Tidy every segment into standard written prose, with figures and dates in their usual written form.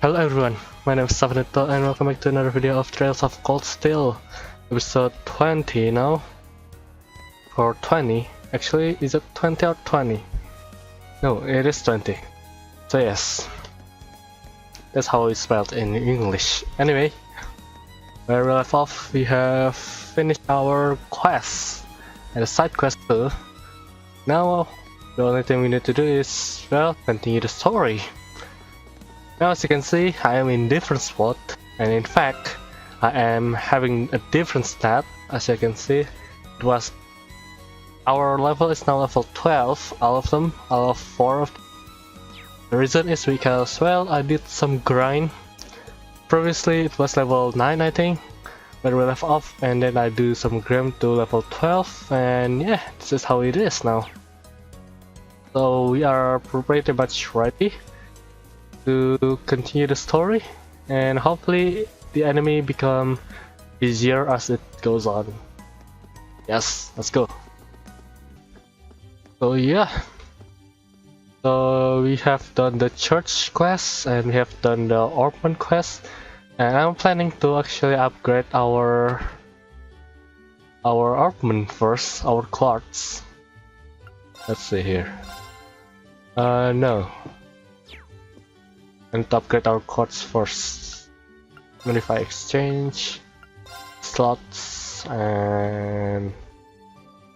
Hello everyone, my name is Shafwan and welcome back to another video of Trails of Cold Steel, episode 20 now, or 20, actually is it 20 or 20? No, it is 20, so yes, that's how it's spelled in English. Anyway, where we left off, we have finished our quest, and the side quest too. Now, the only thing we need to do is, well, continue the story. Now as you can see, I am in different spot, and in fact, I am having a different stat. As you can see, it was our level is now level 12, all of them, all of 4 of them. The reason is because, well, I did some grind. Previously it was level 9 I think, where we left off, and then I do some grind to level 12, and yeah, this is how it is now. So we are pretty much ready to continue the story, and hopefully the enemy become easier as it goes on. Yes, let's go. So yeah, so we have done the church quest and we have done the orphan quest, and I'm planning to actually upgrade our orphan first, our quartz. Let's see here. No. And to upgrade our quartz first. Modify exchange slots, and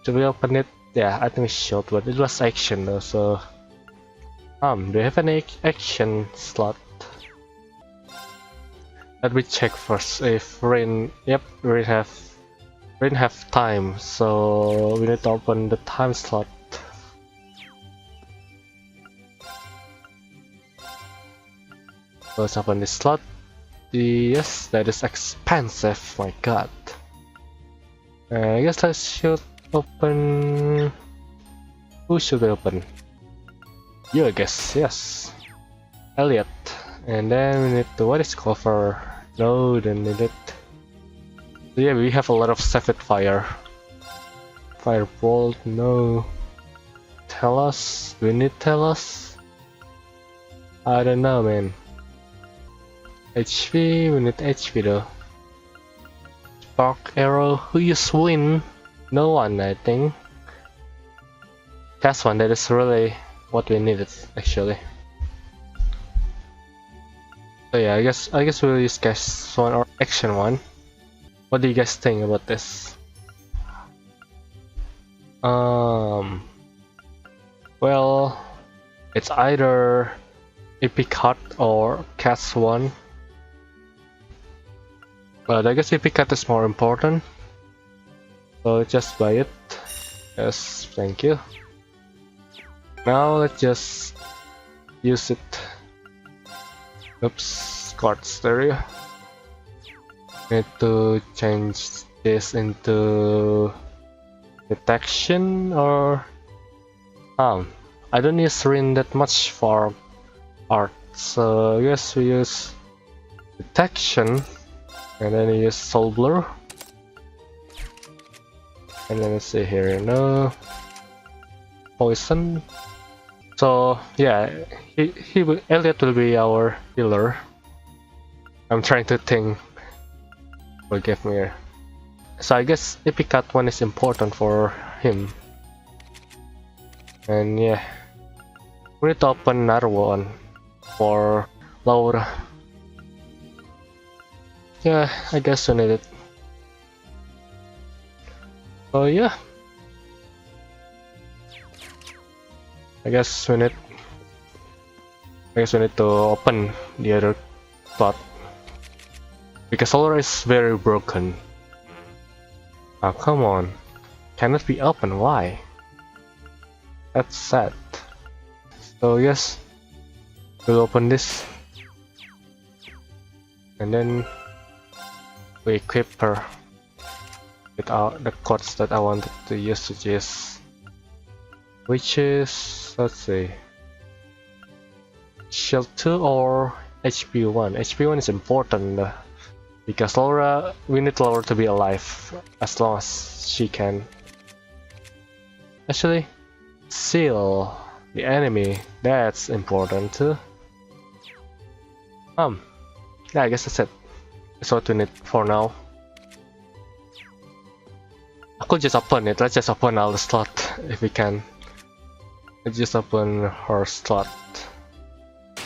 should we open it? Yeah, I think we should, but it was action though, so do you have any action slot? Let me check first if Rain. Yep, Rain have time, so we need to open the time slot. Let's open this slot. Yes, that is expensive, my god. I guess I should open... Who should we open? You, I guess, yes. Elliot. And then we need to... What is cover? No, don't need it. So yeah, we have a lot of Sapphire Fire. Firebolt, no. Tell us? We need tell us? I don't know, man. HP, we need HP though. Spark arrow, who use wind? No one, I think. Cast one, that is really what we needed actually. So yeah, I guess we'll use cast one or action one. What do you guys think about this? Well, it's either epic cut or cast one. But I guess epic cut is more important, so just buy it. Yes, thank you. Now let's just use it. Oops, quartz area. Need to change this into detection, or I don't use Rin that much for art, so I guess we use detection. And then you use Soul Blur. And then let's see here, no poison. So yeah, Elliot will be our healer. I'm trying to think. Forgive me here. So I guess Epic Cut one is important for him. And yeah, we need to open another one for Laura. Yeah, I guess we need it. Oh yeah. I guess we need to open the other slot because Solar is very broken. Oh come on, cannot be open. Why? That's sad. So yes, we'll open this, and then we equip her with the quartz that I wanted to use, which is, let's see, shield 2 or HP 1. HP 1 is important because Laura, we need Laura to be alive as long as she can. Actually, seal the enemy, that's important too. Yeah, I guess that's it. That's what we need for now. I could just open it. Let's just open all the slot if we can. Let's just open her slot.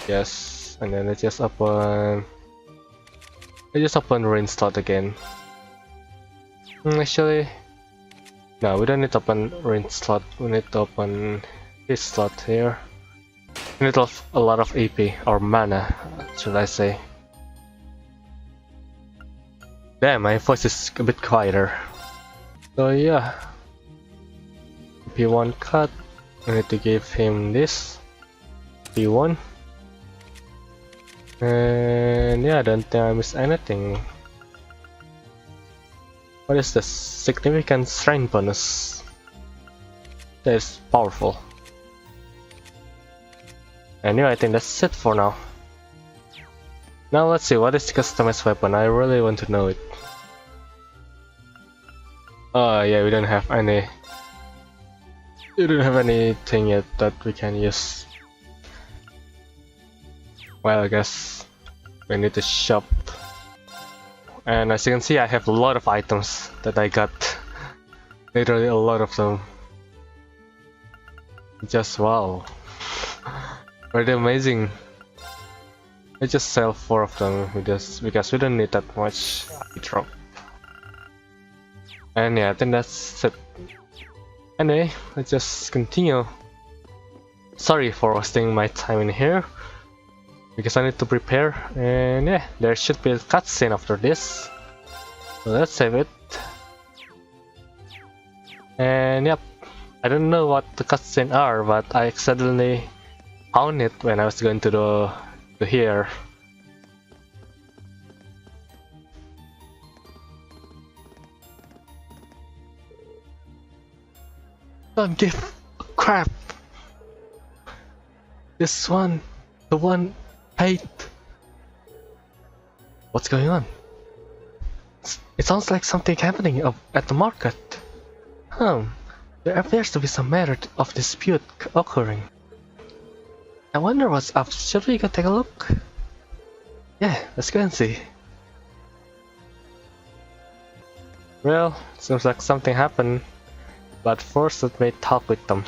Yes, and then let's just open. Let's just open rain slot again. Actually, no, we don't need to open rain slot. We need to open this slot here. We need a lot of AP or mana, should I say? Damn, my voice is a bit quieter. So yeah, P1 cut. We need to give him this P1, and yeah, I don't think I missed anything. What is the significant strength bonus? That is powerful. Anyway, I think that's it for now. Now let's see, what is the customized weapon? I really want to know it. Oh yeah, we don't have any. We don't have anything yet that we can use. Well, I guess we need to shop. And as you can see, I have a lot of items that I got. Literally a lot of them. Just wow. Pretty amazing. I just sell 4 of them because we don't need that much drop. And yeah, I think that's it. Anyway, let's just continue. Sorry for wasting my time in here, because I need to prepare, and yeah, there should be a cutscene after this. So let's save it. And yep, I don't know what the cutscene are, but I accidentally found it when I was going to here. Don't give a crap. This one, the one paid. What's going on? It sounds like something happening at the market. There appears to be some matter of dispute occurring. I wonder what's up. Should we go take a look? Yeah, let's go and see. Well, seems like something happened. But first let me talk with them.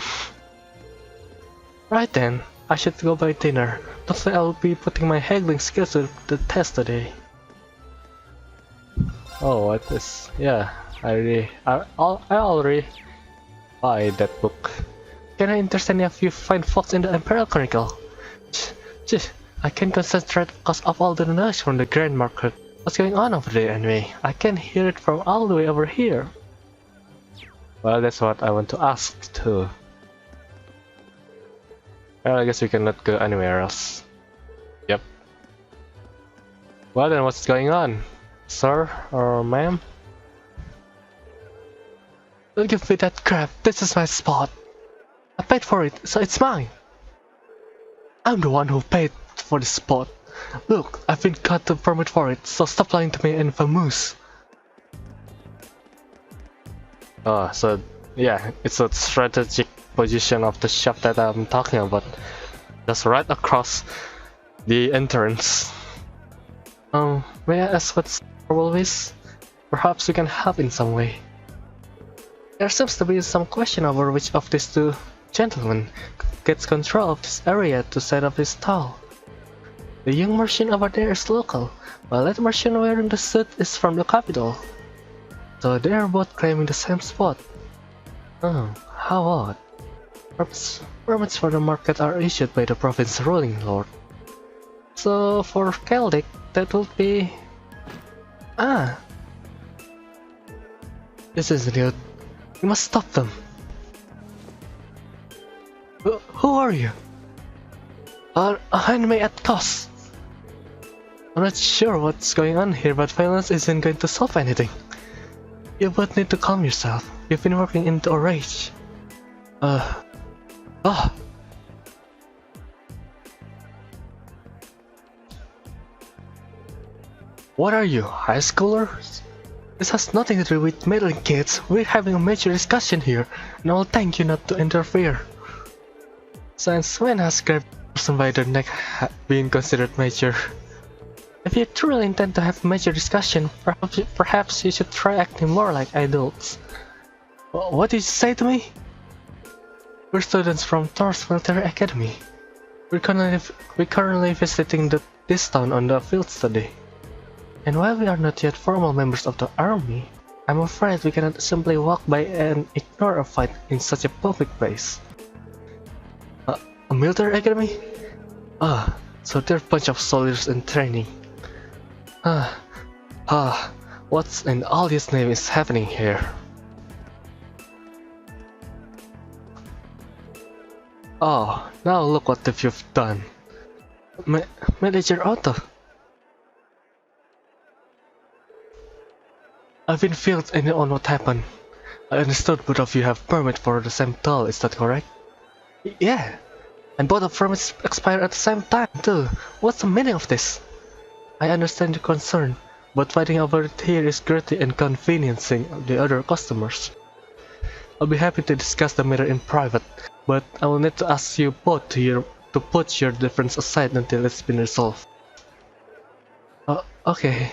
Right then, I should go buy dinner. Looks like I'll be putting my haggling skills to the test today. Oh, what is? Yeah, I already buy that book. Can I interest any of you fine folks in the Imperial Chronicle? I can't concentrate because of all the noise from the Grand Market. What's going on over there anyway? I can hear it from all the way over here. Well, that's what I want to ask too. Well, I guess we cannot go anywhere else. Yep. Well then, what's going on? Sir or ma'am? Don't give me that crap, this is my spot. I paid for it, so it's mine. I'm the one who paid for the spot. Look, I've been got the permit for it, so stop lying to me and famous. Oh, so yeah, it's a strategic position of the shop that I'm talking about. Just right across the entrance. May I ask what's the trouble with? Perhaps we can help in some way. There seems to be some question over which of these two gentlemen gets control of this area to set up his stall. The young merchant over there is local, while that merchant wearing the suit is from the capital. So they are both claiming the same spot. Oh, how odd. Permits for the market are issued by the province ruling lord. So for Celtic, that would be... Ah! This is new. We must stop them. Who are you? A enemy at cost. I'm not sure what's going on here, but violence isn't going to solve anything. You both need to calm yourself. You've been working into a rage. What are you, high schoolers? This has nothing to do with meddling kids. We're having a major discussion here, and I'll thank you not to interfere. Since when has grabbed a person by the neck being considered major? If you truly intend to have a major discussion, perhaps you should try acting more like adults. What did you say to me? We're students from Thor's Military Academy. We're currently visiting this town on the field study. And while we are not yet formal members of the army, I'm afraid we cannot simply walk by and ignore a fight in such a public place. A military academy? So they're a bunch of soldiers in training. What's in all this name is happening here? Oh, now look what you've done. Manager Otto. I've been filled in on what happened. I understood both of you have permit for the same toll, is that correct? Yeah, and both of permits expire at the same time too. What's the meaning of this? I understand your concern, but fighting over it here is greatly inconveniencing the other customers. I'll be happy to discuss the matter in private, but I will need to ask you both to put your difference aside until it's been resolved. Okay.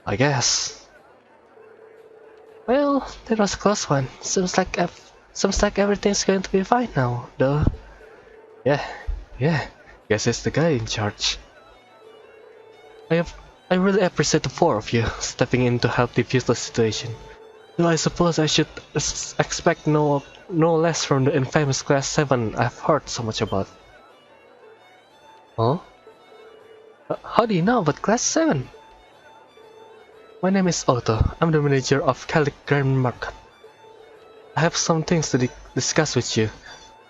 I guess. Well, that was a close one. Seems like everything's going to be fine now, though. Yeah. Guess it's the guy in charge. I really appreciate the four of you stepping in to help defuse the situation. Though I suppose I should expect no less from the infamous Class 7 I've heard so much about. Huh? How do you know about Class 7? My name is Otto. I'm the manager of Calic Grand Market. I have some things to discuss with you.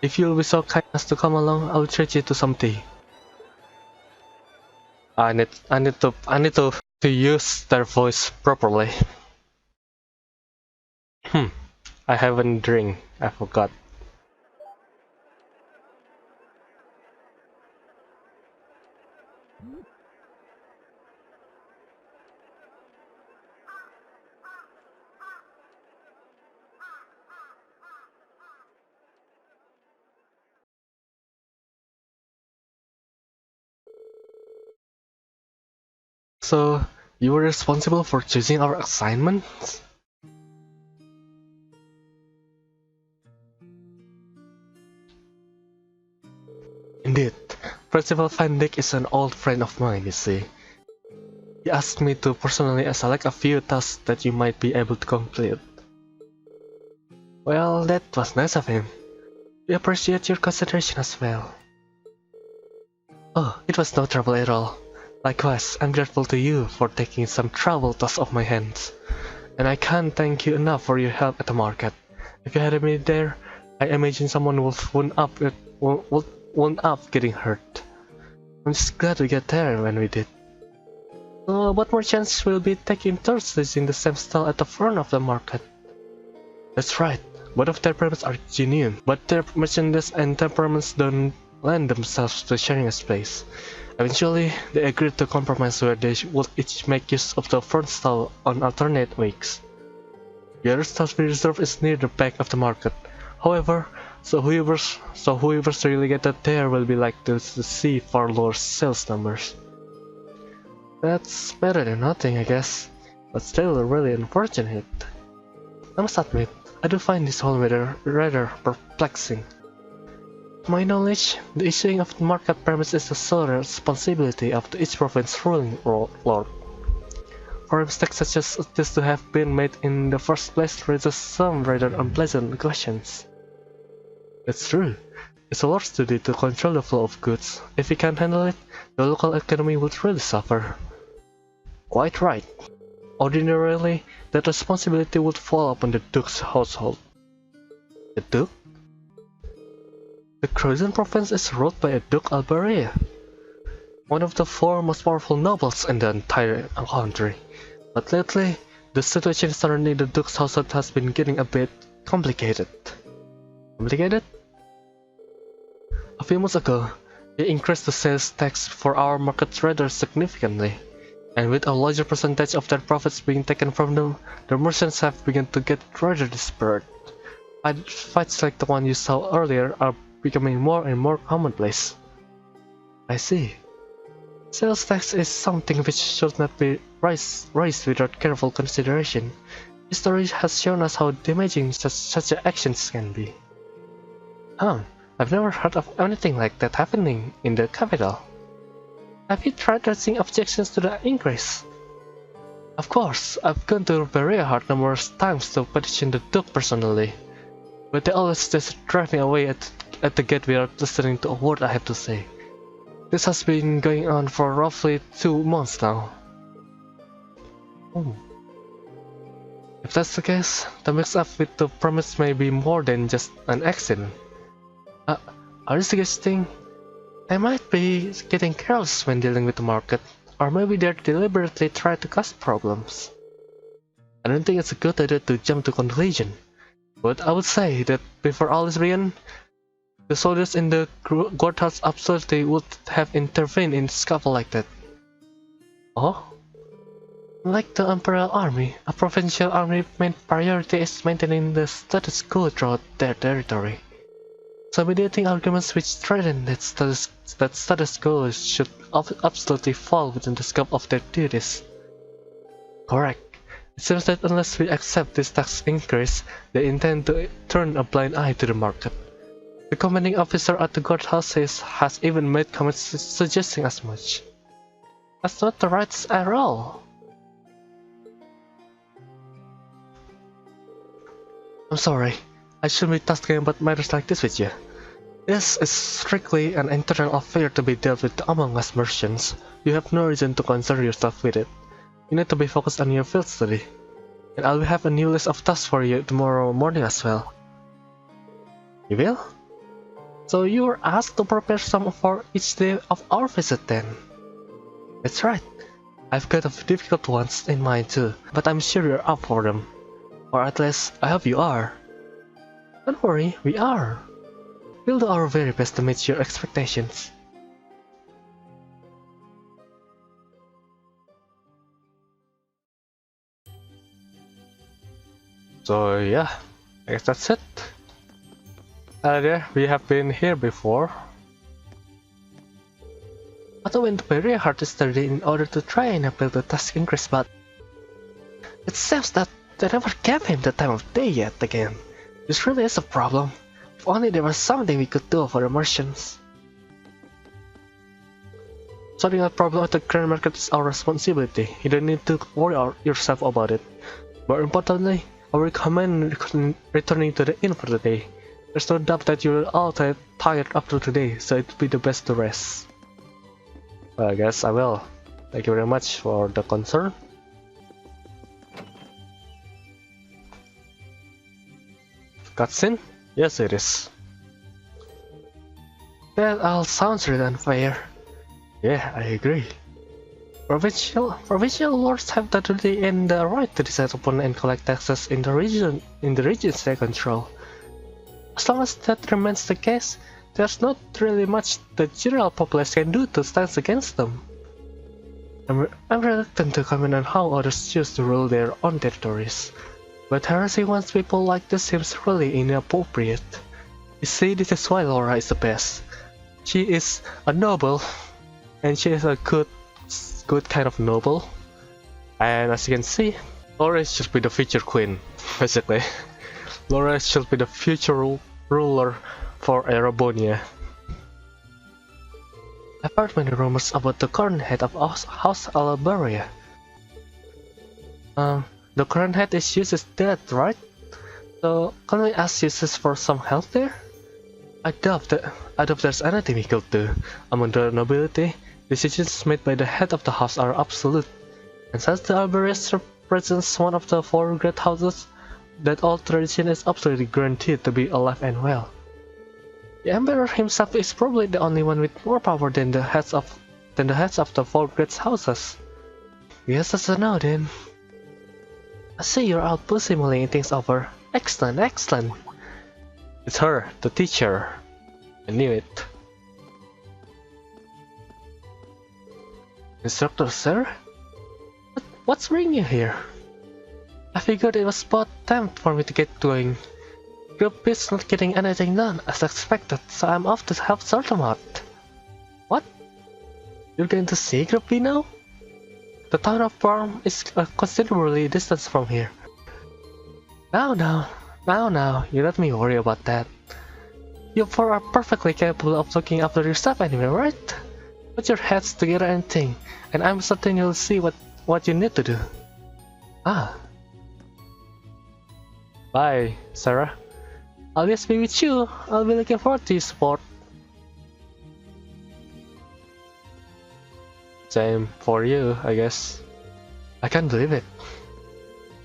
If you'll be so kind as to come along, I'll treat you to some tea. I need to use their voice properly. I haven't drink. I forgot. So, you were responsible for choosing our assignments? Indeed, Principal Van Dyck is an old friend of mine, you see. He asked me to personally select a few tasks that you might be able to complete. Well, that was nice of him. We appreciate your consideration as well. Oh, it was no trouble at all. Likewise, I'm grateful to you for taking some trouble tasks off my hands. And I can't thank you enough for your help at the market. If you hadn't been there, I imagine someone would wound up getting hurt. I'm just glad we got there when we did. What merchants will be taking turns using the same stall at the front of the market? That's right, both of their permits are genuine, but their merchandise and temperaments don't lend themselves to sharing a space. Eventually, they agreed to compromise where they would each make use of the front stall on alternate weeks. The other stall we reserved is near the back of the market. However, so whoever's relegated there will be likely to see far lower sales numbers. That's better than nothing, I guess, but still really unfortunate. I must admit, I do find this whole matter rather perplexing. To my knowledge, the issuing of the market permits is the sole responsibility of each province ruling lord. For mistakes such as this to have been made in the first place raises some rather unpleasant questions. That's true. It's a lord's duty to control the flow of goods. If he can't handle it, the local economy would really suffer. Quite right. Ordinarily, that responsibility would fall upon the Duke's household. The Duke? The Croatian province is ruled by a Duke Alberia, one of the four most powerful nobles in the entire country. But lately, the situation surrounding the Duke's household has been getting a bit complicated. Complicated? A few months ago, he increased the sales tax for our market rather significantly, and with a larger percentage of their profits being taken from them, the merchants have begun to get rather desperate. Fights like the one you saw earlier are becoming more and more commonplace. I see. Sales tax is something which should not be raised without careful consideration. History has shown us how damaging such actions can be. I've never heard of anything like that happening in the capital. Have you tried raising objections to the increase? Of course, I've gone to Berea Hard numerous times to petition the Duke personally, but they always just drive me away at the gate without listening to a word I have to say. This has been going on for roughly 2 months now. If that's the case, the mix-up with the promise may be more than just an accident. Are you suggesting I might be getting careless when dealing with the market, or maybe they're deliberately trying to cause problems? I don't think it's a good idea to jump to conclusion, but I would say that before all is began, the soldiers in the guardhouse absolutely would have intervened in a scuffle like that. Oh? Like the Imperial Army, a provincial army main priority is maintaining the status quo throughout their territory. So mediating arguments which threaten that status quo should absolutely fall within the scope of their duties. Correct. It seems that unless we accept this tax increase, they intend to turn a blind eye to the market. The commanding officer at the guardhouse has even made comments suggesting as much. That's not the right at all. I'm sorry, I shouldn't be talking about matters like this with you. This is strictly an internal affair to be dealt with among us merchants. You have no reason to concern yourself with it. You need to be focused on your field study. And I'll have a new list of tasks for you tomorrow morning as well. You will? So you were asked to prepare some for each day of our visit then? That's right. I've got a few difficult ones in mind too, but I'm sure you're up for them. Or at least, I hope you are. Don't worry, we are. We'll do our very best to meet your expectations. So yeah, I guess that's it. Yeah, we have been here before. Otto went very hard yesterday in order to try and appeal the task increase, but it seems that they never gave him the time of day yet again. This really is a problem. If only there was something we could do for the merchants. Solving that problem at the grand market is our responsibility. You don't need to worry yourself about it. More importantly, I recommend returning to the inn for the day. There's no doubt that you're all tired after today, so it'd be the best to rest. Well, I guess I will. Thank you very much for the concern. Cutscene? Yes, it is. That all sounds really unfair. Yeah, I agree. Provincial lords have the duty and the right to decide upon and collect taxes in the regions they control. As long as that remains the case, there's not really much the general populace can do to stand against them. I'm reluctant to comment on how others choose to rule their own territories, but harassing one's people like this seems really inappropriate. You see, this is why Laura is the best. She is a noble, and she is a good kind of noble. And as you can see, Laura should be the future queen, basically. Laura should be the future ruler for Erebonia. I've heard many rumors about the current head of House Alabaria. The current head is Zeus's dead, right? So can we ask Zeus for some help there? I doubt there's anything we could do. Among the nobility, decisions made by the head of the house are absolute. And since the Albarius represents one of the 4 great houses, that old tradition is absolutely guaranteed to be alive and well. The Emperor himself is probably the only one with more power than the heads of the 4 great houses. Yes, that's a no then. I see you're out busy mulling things over. Excellent, excellent. It's her, the teacher. I knew it. Instructor, sir? What's bringing you here? I figured it was about time for me to get going. Group is not getting anything done as expected, so I'm off to help sort them out. What? You're going to see Group B now? The town of Farm is considerably distant from here. Now, you let me worry about that. You four are perfectly capable of looking after yourself anyway, right? Put your heads together and think, and I'm certain you'll see what you need to do. Ah. Bye, Sarah. I'll just be with you. I'll be looking forward to your support. Same for you, I guess. I can't believe it.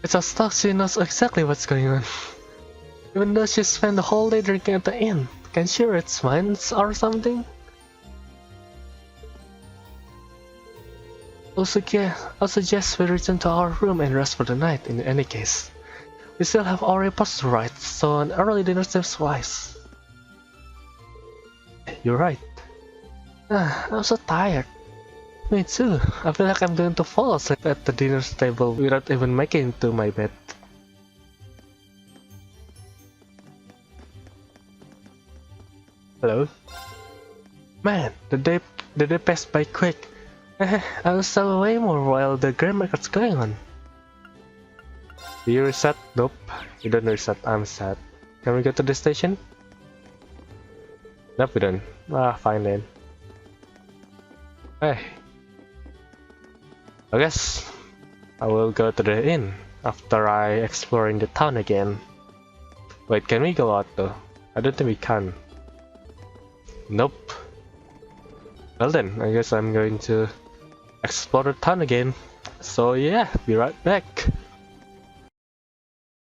It's a stock she knows exactly what's going on. Even though she spent the whole day drinking at the inn. Can she read minds or something? I'll suggest we return to our room and rest for the night in any case. We still have our reports to write, so an early dinner seems wise. You're right. I'm so tired. Me too. I feel like I'm going to fall asleep at the dinner table without even making it to my bed. Hello? Man, the day passed by quick. I was still way more while the grand market's going on. Do you reset? Nope. You don't reset. I'm sad. Can we go to the station? Nope, we don't. Ah, fine then. Hey. I guess I will go to the inn after I exploring the town again. Wait, can we go out though? I don't think we can. Nope. Well then, I guess I'm going to explore the town again. So yeah, be right back.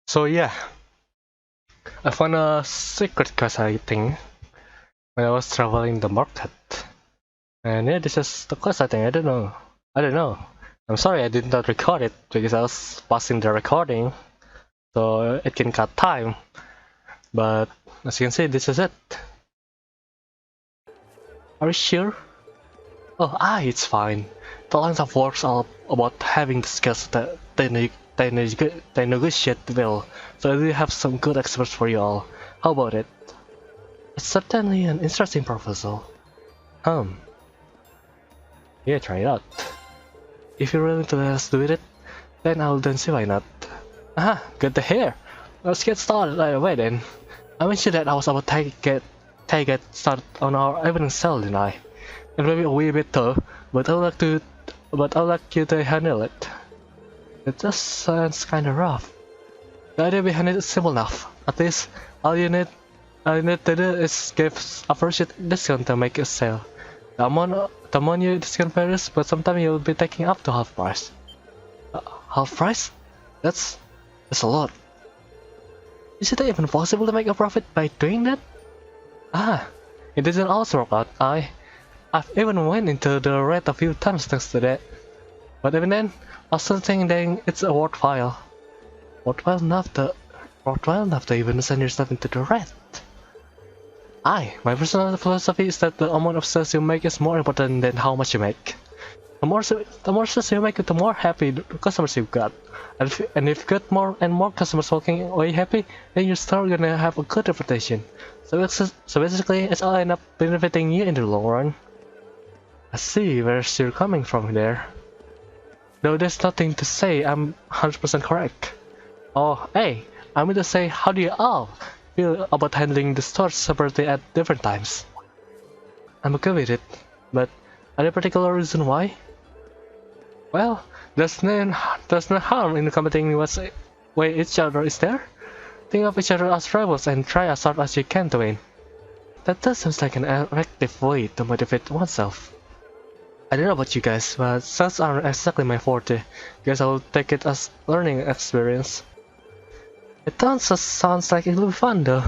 So yeah, I found a secret quest I think when I was traveling the market. And yeah, this is the quest I think. I don't know. I'm sorry I did not record it because I was pausing the recording, so it can cut time. But as you can see, this is it. Are you sure? Oh, it's fine. The lines of works are about having the skills that they negotiate well, so I do have some good experts for you all. How about it? It's certainly an interesting proposal. Yeah, try it out. If you're willing to let us do it, then I will don't see why not. Aha, good to hear. Let's get started right away then. I mentioned that I was about to get started on our evening sale, didn't I? It may be a wee bit tough, but I'd like you to handle it. It just sounds kinda rough. The idea behind it is simple enough. At least all you need to do is give a first discount to make a sale. The amount you discount varies, but sometimes you'll be taking up to half price. Half price? That's a lot. Is it even possible to make a profit by doing that? It doesn't always work out. I've even went into the red a few times thanks to that. But even then, I still think that it's worthwhile. Worthwhile enough to even send yourself into the red. My personal philosophy is that the amount of sales you make is more important than how much you make. The more sales you make, the more happy the customers you've got. And if you get more and more customers walking away happy, then your store gonna have a good reputation. So basically, it's all end up benefiting you in the long run. I see where you're coming from there. Though there's nothing to say I'm 100% correct. Oh, hey, I mean to say, how do you all feel about handling the stores separately at different times? I'm okay with it, but any particular reason why? Well, there's no harm in commenting what's way each other is there. Think of each other as rivals and try as hard as you can to win. That does seem like an effective way to motivate oneself. I don't know about you guys, but sales aren't exactly my forte. Guess I'll take it as learning experience. It sounds like it'll be fun though.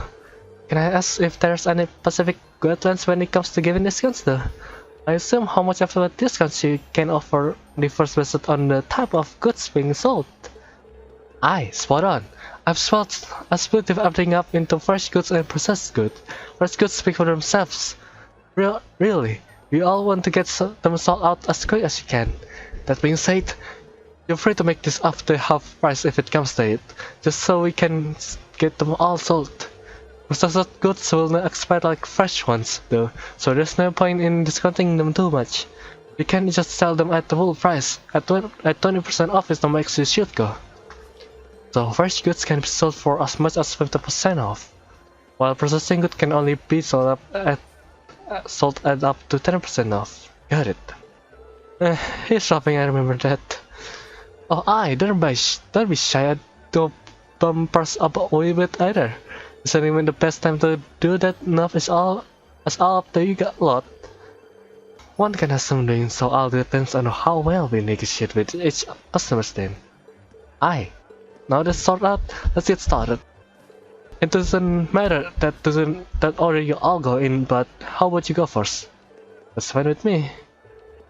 Can I ask if there's any specific guidelines when it comes to giving discounts though? I assume how much of a discount you can offer differs based on the type of goods being sold. Spot on. I've split everything up into fresh goods and processed goods. Fresh goods speak for themselves. Really, we all want to get them sold out as quick as you can. That being said, you're free to make this up to half price if it comes to it, just so we can get them all sold. Processed goods will not expire like fresh ones though, so there's no point in discounting them too much. You can't just sell them at the full price. At 20% off is the max you should go. So fresh goods can be sold for as much as 50% off, while processing goods can only be sold at up to 10% off. Got it. He's shopping, I remember that. Oh, don't be shy. Don't bumpers up a wee bit either. Isn't even the best time to do that. Enough is all up to you got lot. One can assume doing so all depends on how well we negotiate with each customer's then. Now that's sorted out, let's get started. It doesn't matter that order you all go in, but how about you go first? That's fine with me.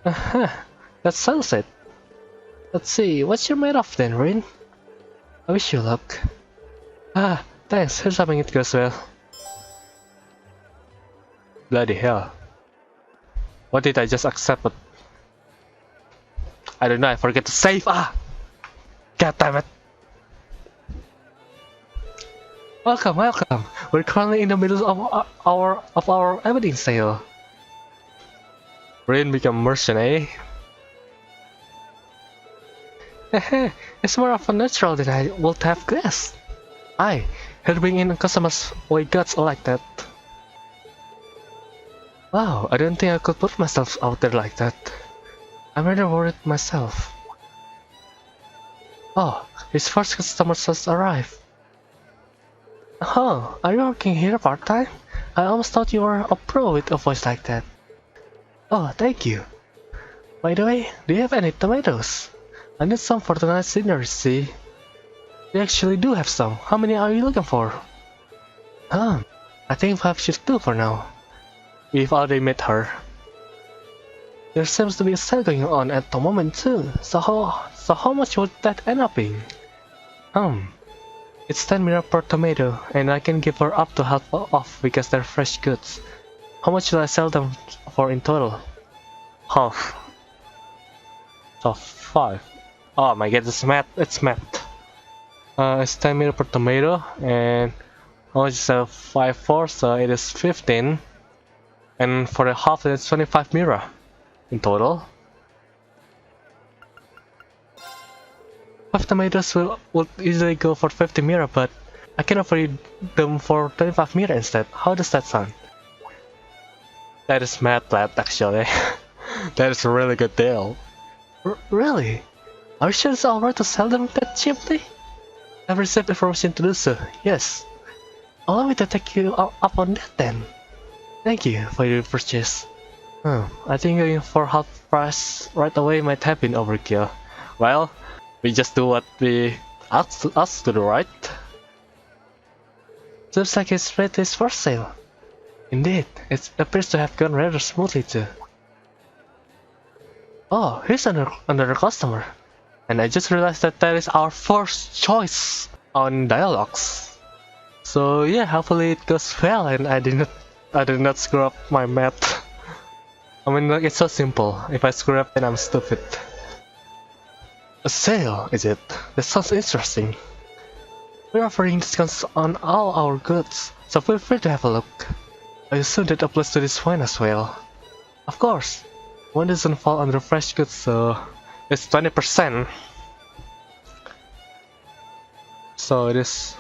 That settles it. Let's see, what's your made of then, Rin? I wish you luck. Thanks, here's hoping it goes well. Bloody hell. What did I just accept? I don't know, I forget to save! God damn it! Welcome. We're currently in the middle of our wedding sale. Rin become merchant, eh? It's more of a natural than I would have guessed. Helping in customers way gods like that. Wow, I don't think I could put myself out there like that. I'm rather worried myself. Oh, his first customer has arrived. Oh, are you working here part-time? I almost thought you were a pro with a voice like that. Oh, thank you. By the way, do you have any tomatoes? I need some for tonight's dinner, see? We actually do have some. How many are you looking for? I think 5 should do for now. We've already met her. There seems to be a sale going on at the moment too. So how much would that end up being? It's 10 mira per tomato, and I can give her up to half off because they're fresh goods. How much should I sell them for in total? Half. So 5. Oh my god, it's math. It's 10 mira per tomato, and how much is 5 for? So it is 15. And for the half, it's 25 mira in total. 5 tomatoes will easily go for 50 mira, but I can offer you them for 25 mira instead. How does that sound? That is mad lad, actually. That is a really good deal. Really? Are you sure it's alright to sell them that cheaply? I've received information to do so, yes. Allow me to take you up on that then. Thank you for your purchase. I think going for half price right away might have been overkill. Well, we just do what we asked to do, right? Seems like it's ready for sale. Indeed, it appears to have gone rather smoothly too. Oh, here's another customer. And I just realized that is our first choice on dialogues. So yeah, hopefully it goes well and I did not screw up my math. I mean, like, it's so simple. If I screw up, then I'm stupid. A sale, is it? That sounds interesting. We're offering discounts on all our goods, so feel free to have a look. I assume that applies to this wine as well. Of course. One doesn't fall under fresh goods, so it's 20%. So it is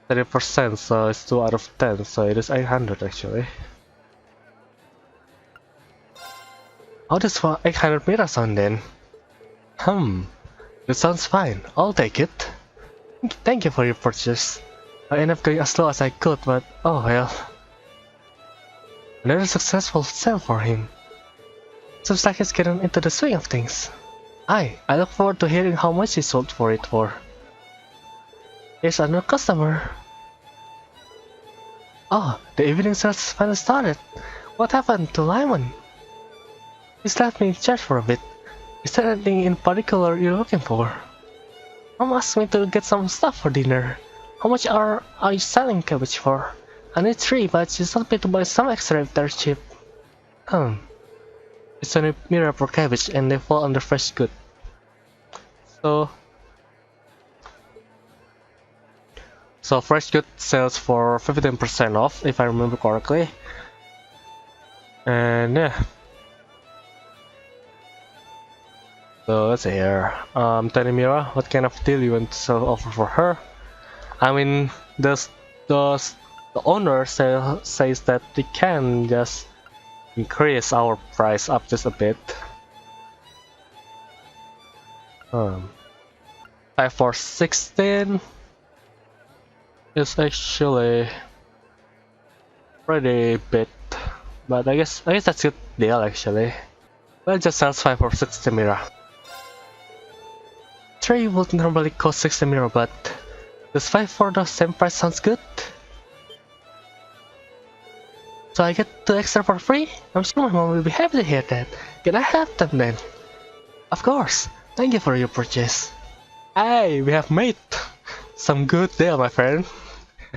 30%, so it's 2 out of 10, so it is 800 actually. How does 800 mira sound then? It sounds fine, I'll take it. Thank you for your purchase. I ended up going as low as I could, but oh well. Another successful sale for him. Seems like he's getting into the swing of things. I look forward to hearing how much he sold for it for. Here's another customer. Oh, the evening sales finally started. What happened to Lyman? He's left me in charge for a bit. Is there anything in particular you're looking for? Mom asked me to get some stuff for dinner. How much are you selling cabbage for? I need 3, but she told me to buy some extra if they're cheap. It's only mira per cabbage and they fall under fresh good. So fresh good sells for 15% off, if I remember correctly. And yeah, so let's see here. Tanimira, what kind of deal you want to sell offer for her? I mean, the, the owner says that we can just increase our price up just a bit. 5 for 16 is actually pretty bit, but I guess that's a good deal actually. Let's just sell 5 for 60 mira. 3 would normally cost 60 mira, but does 5 for the same price sounds good? So I get 2 extra for free? I'm sure my mom will be happy to hear that. Can I have them then? Of course. Thank you for your purchase. Hey, we have made some good deal, my friend.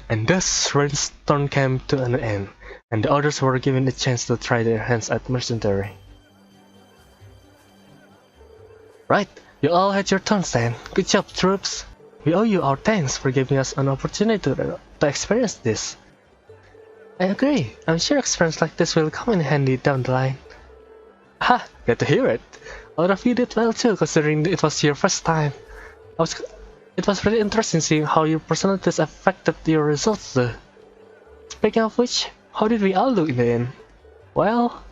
And thus, Rainstorm came to an end, and the others were given a chance to try their hands at mercenary. Right, you all had your turns then. Good job, troops. We owe you our thanks for giving us an opportunity to experience this. I agree. I'm sure experience like this will come in handy down the line. Ha! Glad to hear it. All of you did well too, considering it was your first time. It was really interesting seeing how your personalities affected your results though. Speaking of which, how did we all do in the end? Well,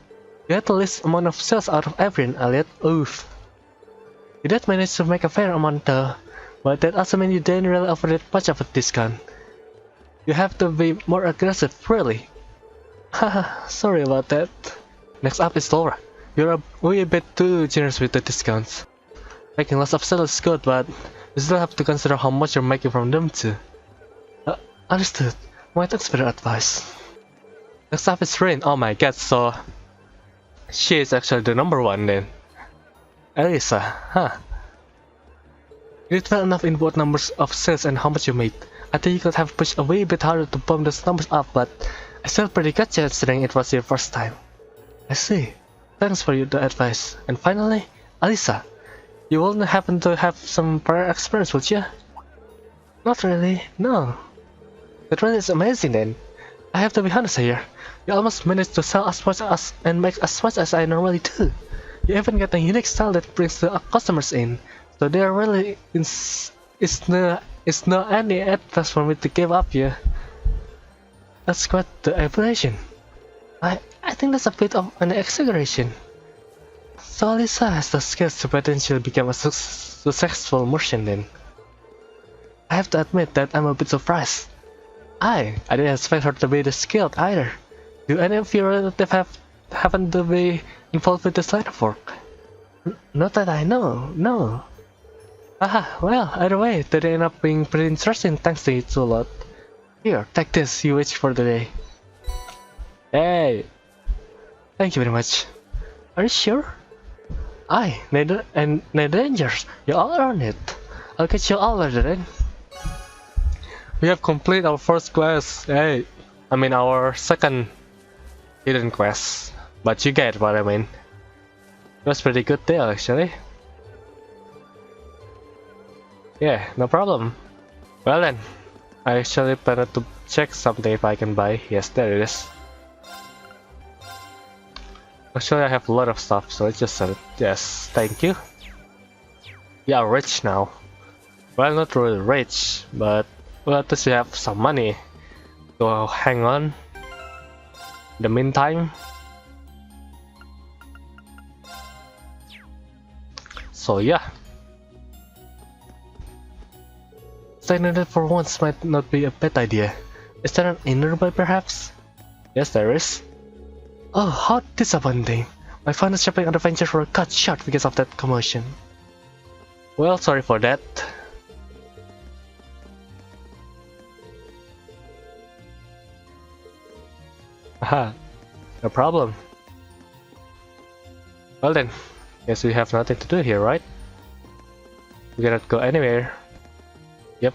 you had the least amount of sales out of everyone, Elliot. Oof. You did manage to make a fair amount though, but that also means you didn't really offer that much of a discount. You have to be more aggressive, really. Haha, sorry about that. Next up is Laura. You're way a bit too generous with the discounts. Making lots of sales is good, but you still have to consider how much you're making from them too. Understood. My thanks for your advice. Next up is Rain. Oh my god, so she is actually the number one then. Elisa, huh? You did well enough in both numbers of sales and how much you made. I think you could have pushed a way bit harder to bump those numbers up, but I still pretty good considering it was your first time. I see. Thanks for the advice. And finally, Alisa, you wouldn't happen to have some prior experience, would you? Not really, no. That really is amazing then. I have to be honest here. You almost managed to sell as much as and make as much as I normally do. You even get a unique style that brings the customers in, so there really is no any advice for me to give up here. That's quite the evaluation. I think that's a bit of an exaggeration. So Lisa has the skills to potentially become a successful merchant then. I have to admit that I'm a bit surprised. I didn't expect her to be this skilled either. Do any of your relatives happen to be involved with this line of work? Not that I know, no. Aha, well, either way, today ended up being pretty interesting thanks to you two lot. Here, take this, you wish for the day. Hey! Thank you very much. Are you sure? Aye, no dangers. You all earned it. I'll catch you all later then. We have completed our first quest. Hey, I mean our second hidden quest. But you get what I mean. It was pretty good deal actually. Yeah, no problem. Well then, I actually planned to check something if I can buy. Yes, there it is. Actually, I have a lot of stuff, so I just sell it. Yes, thank you. We are rich now. Well, not really rich, but well, at least we have some money to hang on. In the meantime, so yeah. Stagnated for once might not be a bad idea. Is there an inn nearby perhaps? Yes, there is. Oh, how disappointing. My final shopping adventures were cut short because of that commotion. Well, sorry for that. Haha, no problem. Well then, guess we have nothing to do here, right? We cannot go anywhere. Yep.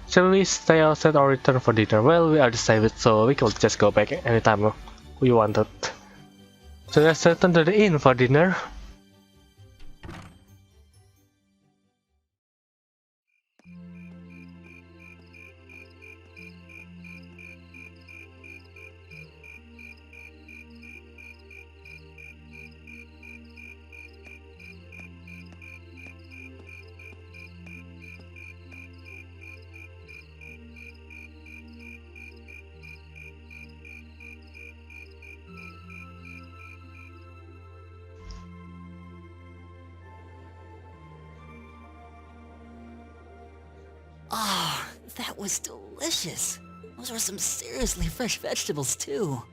Shall we stay outside or return for dinner? Well, we are decided, so we could just go back anytime we wanted. So let's return to the inn for dinner. That was delicious. Those were some seriously fresh vegetables, too.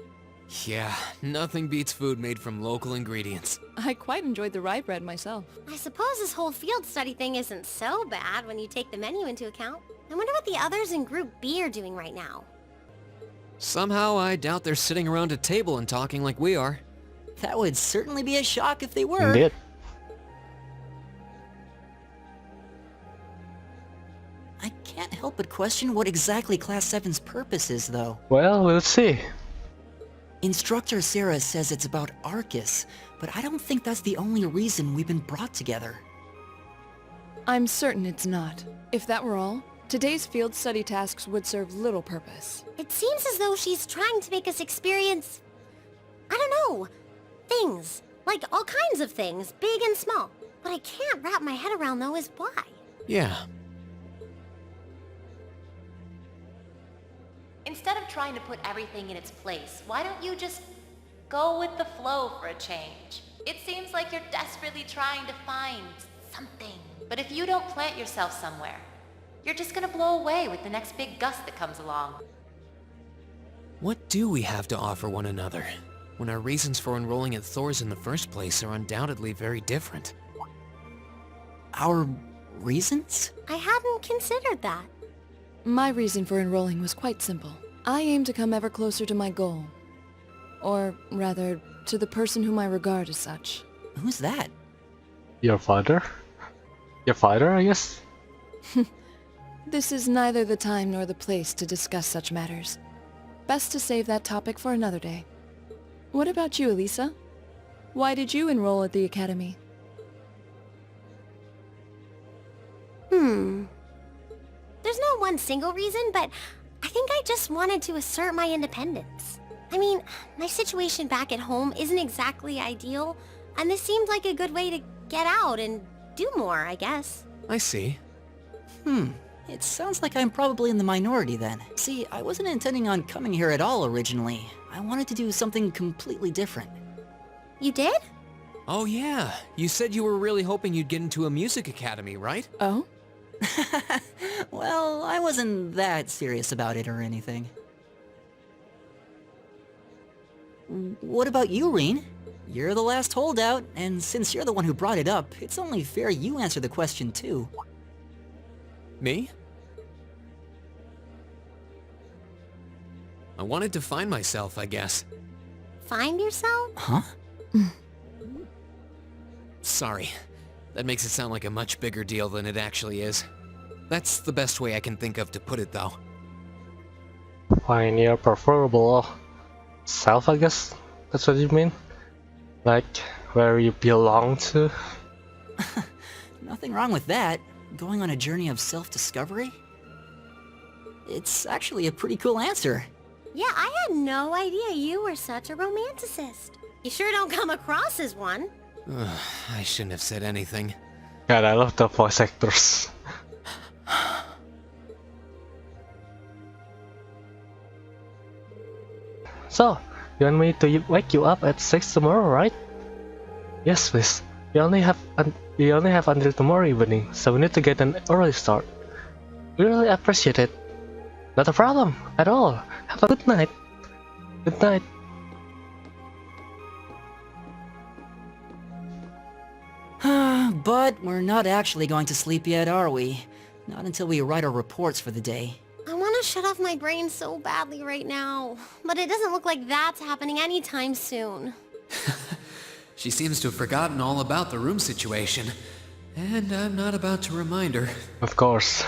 Yeah, nothing beats food made from local ingredients. I quite enjoyed the rye bread myself. I suppose this whole field study thing isn't so bad when you take the menu into account. I wonder what the others in Group B are doing right now. Somehow, I doubt they're sitting around a table and talking like we are. That would certainly be a shock if they were. Indeed. I can't help but question what exactly Class 7's purpose is, though. Well, we'll see. Instructor Sarah says it's about Arcus, but I don't think that's the only reason we've been brought together. I'm certain it's not. If that were all, today's field study tasks would serve little purpose. It seems as though she's trying to make us experience... I don't know. Things. Like all kinds of things, big and small. What I can't wrap my head around, though, is why. Yeah. Instead of trying to put everything in its place, why don't you just go with the flow for a change? It seems like you're desperately trying to find something. But if you don't plant yourself somewhere, you're just gonna blow away with the next big gust that comes along. What do we have to offer one another, when our reasons for enrolling at Thor's in the first place are undoubtedly very different? Our reasons? I hadn't considered that. My reason for enrolling was quite simple. I aim to come ever closer to my goal. Or, rather, to the person whom I regard as such. Who's that? Your father? Your father, I guess? This is neither the time nor the place to discuss such matters. Best to save that topic for another day. What about you, Elisa? Why did you enroll at the academy? There's no one single reason, but I think I just wanted to assert my independence. I mean, my situation back at home isn't exactly ideal, and this seemed like a good way to get out and do more, I guess. I see. It sounds like I'm probably in the minority then. See, I wasn't intending on coming here at all originally. I wanted to do something completely different. You did? Oh yeah, you said you were really hoping you'd get into a music academy, right? Oh? Well, I wasn't that serious about it or anything. What about you, Reen? You're the last holdout, and since you're the one who brought it up, it's only fair you answer the question too. Me? I wanted to find myself, I guess. Find yourself? Huh? Sorry. That makes it sound like a much bigger deal than it actually is. That's the best way I can think of to put it, though. Find your preferable self, I guess? That's what you mean? Like, where you belong to? Nothing wrong with that. Going on a journey of self-discovery? It's actually a pretty cool answer. Yeah, I had no idea you were such a romanticist. You sure don't come across as one. I shouldn't have said anything. God, I love the voice actors. So, you want me to wake you up at 6 tomorrow, right? Yes, please. We only have until tomorrow evening, so we need to get an early start. We really appreciate it. Not a problem at all. Have a good night. Good night. But we're not actually going to sleep yet, are we? Not until we write our reports for the day. I want to shut off my brain so badly right now, but it doesn't look like that's happening anytime soon. She seems to have forgotten all about the room situation, and I'm not about to remind her. Of course.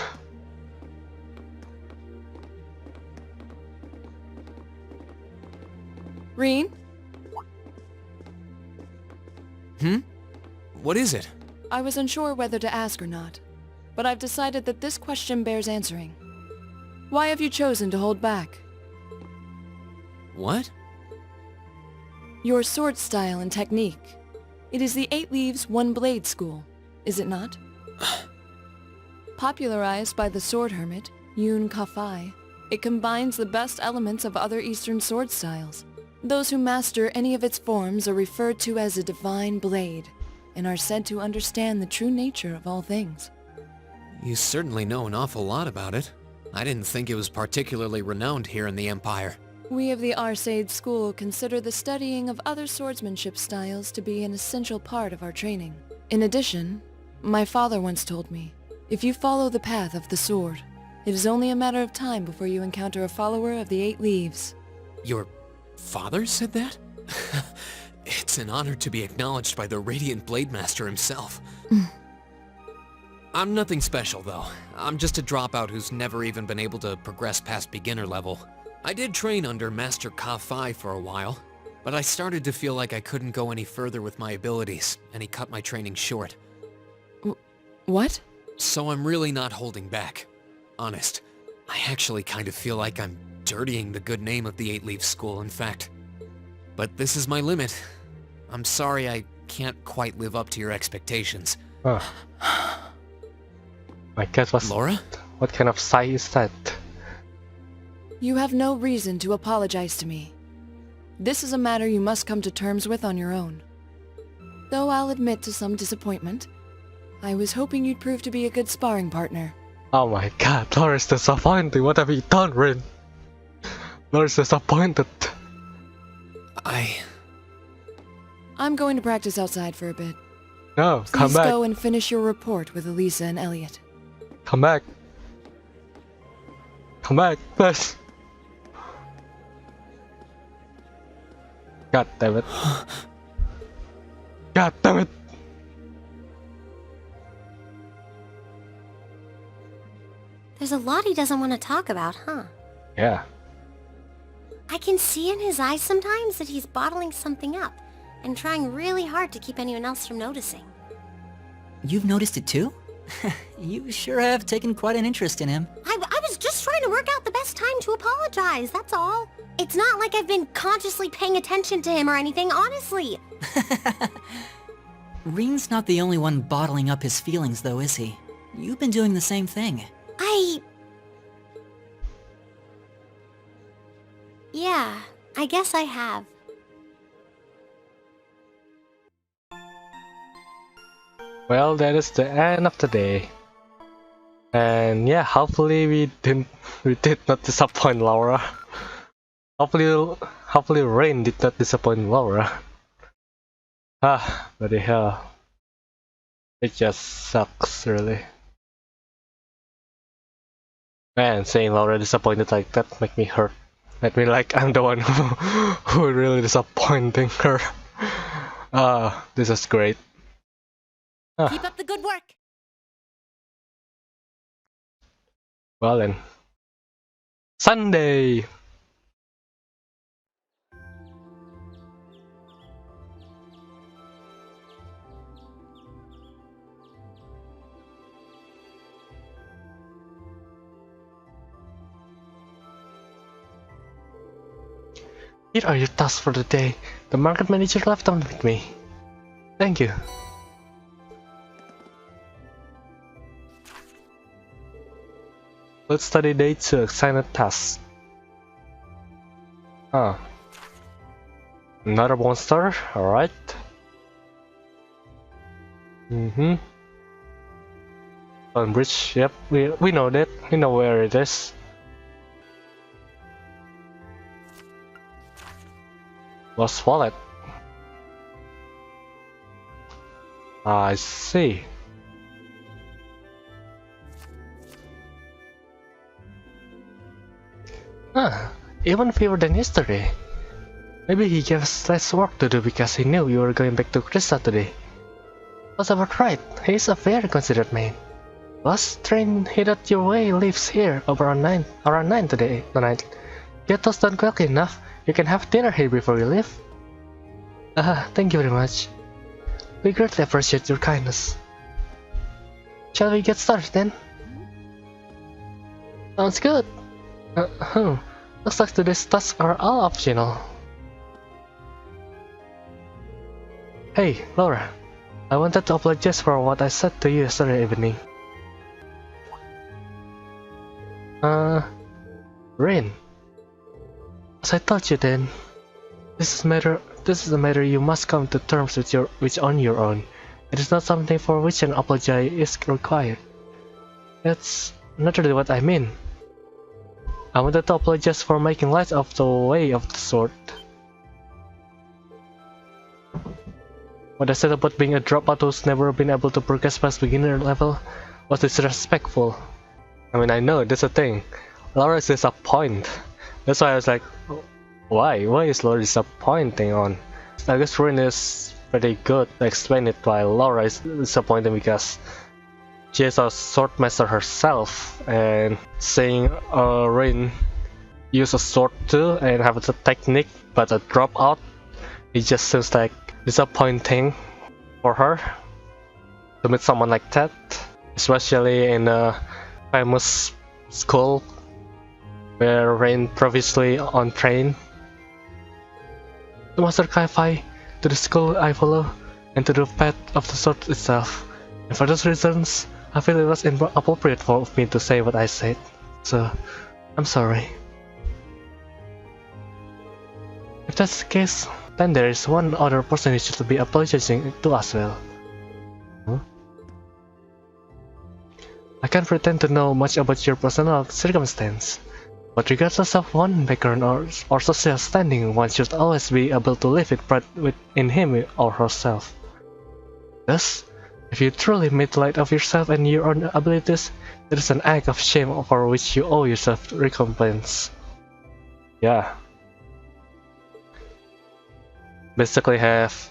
Reen? What is it? I was unsure whether to ask or not, but I've decided that this question bears answering. Why have you chosen to hold back? What? Your sword style and technique. It is the 8 Leaves, 1 Blade school, is it not? Popularized by the sword hermit, Yun Ka-Fai, it combines the best elements of other Eastern sword styles. Those who master any of its forms are referred to as a divine blade, and are said to understand the true nature of all things. You certainly know an awful lot about it. I didn't think it was particularly renowned here in the Empire. We of the Arseid School consider the studying of other swordsmanship styles to be an essential part of our training. In addition, my father once told me, if you follow the path of the sword, it is only a matter of time before you encounter a follower of the Eight Leaves. Your father said that? It's an honor to be acknowledged by the Radiant Blade Master himself. I'm nothing special, though. I'm just a dropout who's never even been able to progress past beginner level. I did train under Master Ka-Fi for a while, but I started to feel like I couldn't go any further with my abilities, and he cut my training short. What? So I'm really not holding back. Honest, I actually kind of feel like I'm dirtying the good name of the Eight Leaf School, in fact. But this is my limit. I'm sorry I can't quite live up to your expectations. Huh. My guess was... Laura? What kind of sigh is that? You have no reason to apologize to me. This is a matter you must come to terms with on your own. Though I'll admit to some disappointment, I was hoping you'd prove to be a good sparring partner. Oh my god, Laura's disappointed. What have you done, Rin? Laura's disappointed. I'm going to practice outside for a bit. No, come Please back. go and finish your report with Elisa and Elliot. Come back. Come back, please. God damn it. God damn it. There's a lot he doesn't want to talk about, huh? Yeah. I can see in his eyes sometimes that he's bottling something up and trying really hard to keep anyone else from noticing. You've noticed it too? You sure have taken quite an interest in him. I was just trying to work out the best time to apologize, that's all. It's not like I've been consciously paying attention to him or anything, honestly. Reen's not the only one bottling up his feelings though, is he? You've been doing the same thing. Yeah, I guess I have. Well, that is the end of the day. And yeah, hopefully we did not disappoint Laura. Hopefully Rain did not disappoint Laura. But the hell. It just sucks, really. Man, saying Laura disappointed like that make me hurt. Make me like I'm the one who really disappointing her. This is great. Keep up the good work. Well then. Sunday! Here are your tasks for the day. The market manager left them with me. Thank you. Let's study day 2, assigned tasks. Another monster, alright. On bridge, yep, we know that. We know where it is. Lost wallet. I see. Even fewer than yesterday. Maybe he gave us less work to do because he knew you were going back to Krista today. Was about right, he's a very considerate man. Last train headed your way leaves here around 9 today tonight. Get those done quickly enough, you can have dinner here before you leave. Thank you very much. We greatly appreciate your kindness. Shall we get started then? Sounds good. Looks like today's tasks are all optional. Hey, Laura. I wanted to apologize for what I said to you yesterday evening. Rain. As I told you then, this is a matter you must come to terms with on your own. It is not something for which an apology is required. That's not really what I mean. I wanted to apologize for making light of the way of the sword. What I said about being a dropout who's never been able to progress past beginner level was disrespectful. I mean, I know, that's a thing. Laura is disappointed. That's why I was like, why? Why is Laura disappointing on? I guess Rin is pretty good to explain it why Laura is disappointed because she is a swordmaster herself, and seeing Rin use a sword too and have a technique but a dropout, it just seems like disappointing for her to meet someone like that, especially in a famous school where Rain previously on train. To Master Kai-Fi, to the school I follow, and to the path of the sword itself. And for those reasons, I feel it was inappropriate for me to say what I said. So, I'm sorry. If that's the case, then there is one other person you should be apologizing to as well. I can't pretend to know much about your personal circumstance, but regardless of one's background or social standing, one should always be able to live with pride within him or herself. Thus, if you truly made light of yourself and your own abilities, it is an act of shame for which you owe yourself recompense. Yeah. Basically have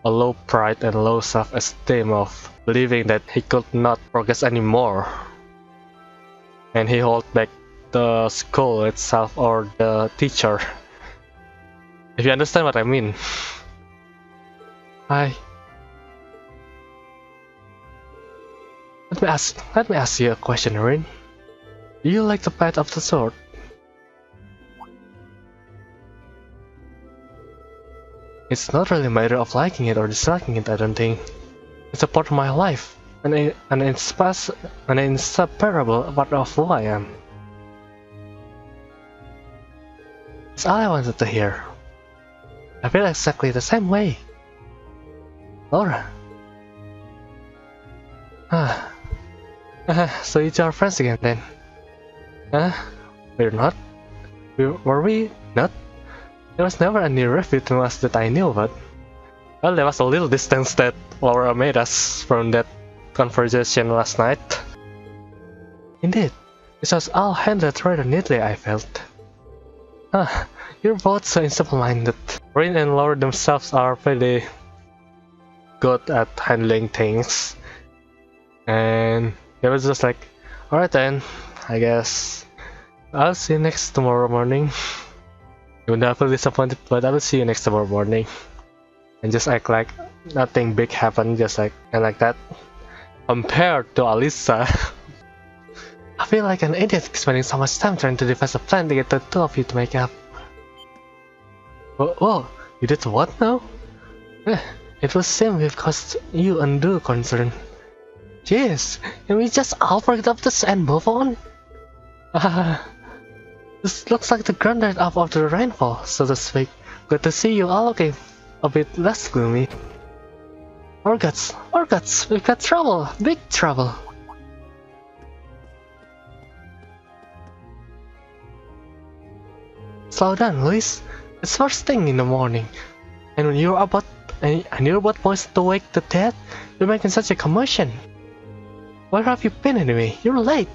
a low pride and low self-esteem of believing that he could not progress anymore. And he held back the school itself or the teacher. If you understand what I mean. Let me ask you a question, Rin. Do you like the path of the sword? It's not really a matter of liking it or disliking it, I don't think. It's a part of my life, an inseparable part of who I am. That's all I wanted to hear. I feel exactly the same way. Laura. So you two are friends again then? We're not? Were we not? There was never any rift between us that I knew about. Well, there was a little distance that Laura made us from that conversation last night. Indeed, it was all handled rather neatly, I felt. You're both so simple-minded. Rin and Laura themselves are pretty good at handling things. And it was just like, alright then, I guess I'll see you tomorrow morning. Even though I feel disappointed, but I will see you tomorrow morning. And just act like nothing big happened, just like that. Compared to Alisa, I feel like an idiot spending so much time trying to devise a plan to get the two of you to make up. Whoa, you did what now? It will seem we've caused you undue concern. Jeez, can we just all forget about this and move on? This looks like the ground right up after the rainfall, so to speak. Good to see you all looking a bit less gloomy. Orguts, we've got trouble, big trouble. Slow down, Luis. It's first thing in the morning, and when you're about boys to wake the dead, you're making such a commotion. Where have you been anyway? You're late.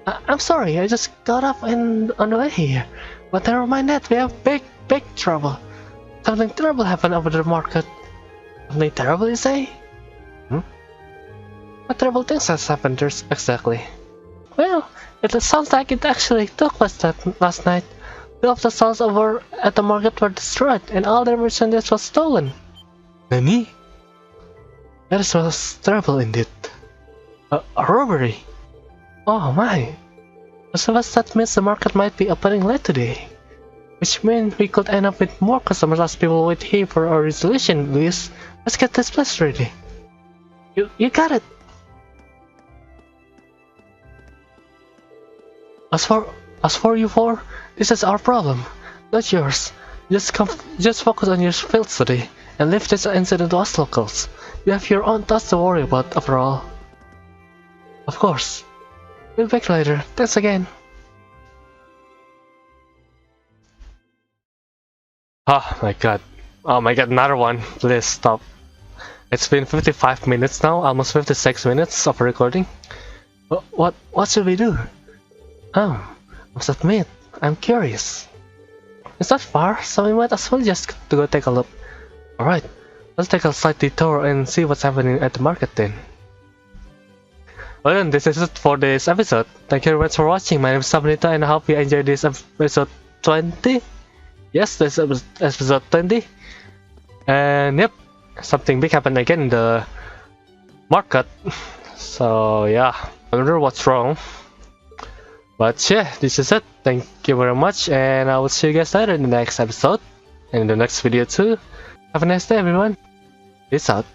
I'm sorry, I just got up and on the way here. But never mind that, we have big trouble. Something terrible happened over the market. Something terrible, you say? What terrible things has happened there exactly? Well, it sounds like it actually took place last night. Two of the stalls over at the market were destroyed and all their merchandise was stolen. Nani? That was terrible indeed. A robbery? Oh my. So that means the market might be opening late today. Which means we could end up with more customers as people wait here for our resolution, Luis. Let's get this place ready. You got it. As for you four, this is our problem, not yours. Just focus on your field study and leave this incident to us locals. You have your own thoughts to worry about after all. Of course. We'll be back later. Thanks again. Oh my god. Oh my god, another one. Please stop. It's been 55 minutes now, almost 56 minutes of recording. What should we do? Oh, must admit, I'm curious. It's not far, so we might as well just to go take a look. Alright, let's take a slight detour and see what's happening at the market then. Well then, this is it for this episode. Thank you very much for watching. My name is Sabanita and I hope you enjoyed this episode 20. Yes, this is episode 20. And yep, something big happened again in the market. So yeah, I wonder what's wrong. But yeah, this is it. Thank you very much and I will see you guys later in the next episode. And in the next video too. Have a nice day everyone. Peace out.